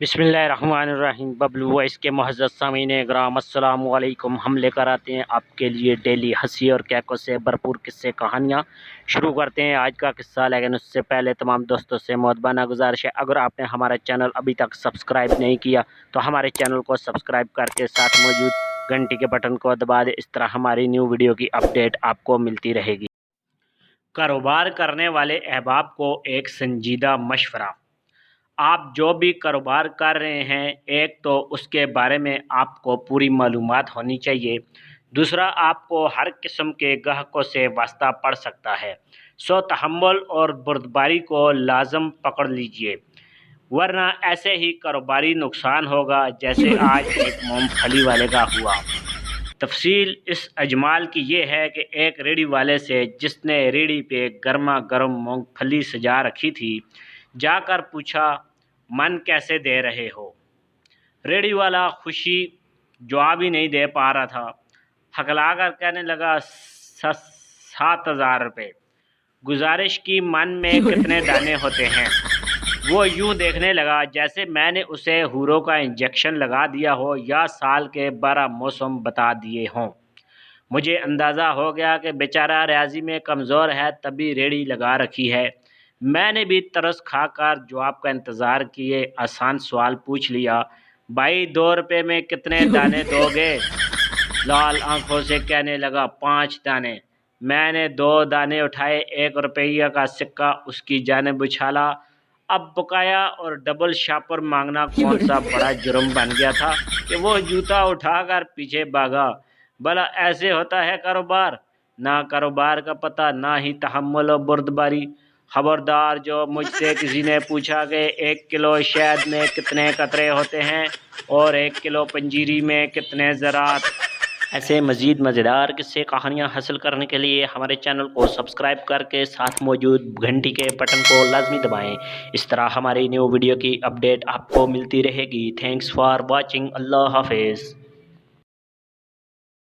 बिस्मिल्लाहिर्रहमानिर्रहीम। बबलू वॉइस के मुअज़्ज़ज़ सामीन इकराम, अस्सलामु अलैकुम। हम लेकर आते हैं आपके लिए डेली हंसी और कैकों से भरपूर किस्से कहानियाँ। शुरू करते हैं आज का किस्सा, लेकिन उससे पहले तमाम दोस्तों से मुअद्दबाना गुजारिश है, अगर आपने हमारा चैनल अभी तक सब्सक्राइब नहीं किया तो हमारे चैनल को सब्सक्राइब करके साथ मौजूद घंटी के बटन को दबा दें। इस तरह हमारी न्यू वीडियो की अपडेट आपको मिलती रहेगी। कारोबार करने वाले अहबाब को एक संजीदा मशवरा। आप जो भी कारोबार कर रहे हैं, एक तो उसके बारे में आपको पूरी मालूमात होनी चाहिए, दूसरा आपको हर किस्म के ग्राहकों से वास्ता पड़ सकता है, सो तहम्मुल और बुर्दबारी को लाजम पकड़ लीजिए, वरना ऐसे ही कारोबारी नुकसान होगा जैसे आज एक मूंगफली वाले का हुआ। तफसील इस अजमाल की ये है कि एक रेडी वाले से, जिसने रेडी पे गर्मा गर्म मूंगफली सजा रखी थी, जाकर पूछा, मन कैसे दे रहे हो? रेडी वाला खुशी जवाब ही नहीं दे पा रहा था, हकलाकर कहने लगा, 7,000 रुपये। गुजारिश की, मन में कितने दाने होते हैं? वो यूं देखने लगा जैसे मैंने उसे हूरों का इंजेक्शन लगा दिया हो या साल के 12 मौसम बता दिए हों। मुझे अंदाज़ा हो गया कि बेचारा रियाजी में कमज़ोर है, तभी रेडी लगा रखी है। मैंने भी तरस खाकर जवाब का इंतज़ार किए आसान सवाल पूछ लिया, भाई 2 रुपये में कितने दाने दोगे? लाल आंखों से कहने लगा, 5 दाने। मैंने 2 दाने उठाए, 1 रुपये का सिक्का उसकी जानिब उछाला। अब बकाया और डबल शापर मांगना कौन सा बड़ा जुर्म बन गया था कि वो जूता उठाकर पीछे भागा। भला ऐसे होता है कारोबार? ना कारोबार का पता, ना ही तहम्मुल और बुर्दबारी। खबरदार, जो मुझसे किसी ने पूछा कि 1 किलो शहद में कितने कतरे होते हैं और 1 किलो पंजीरी में कितने ज़रात। ऐसे मज़ीद मज़ेदार किस्से कहानियाँ हासिल करने के लिए हमारे चैनल को सब्सक्राइब करके साथ मौजूद घंटी के बटन को लाजमी दबाएं। इस तरह हमारी न्यू वीडियो की अपडेट आपको मिलती रहेगी। Thanks for watching. अल्लाह हाफिज़।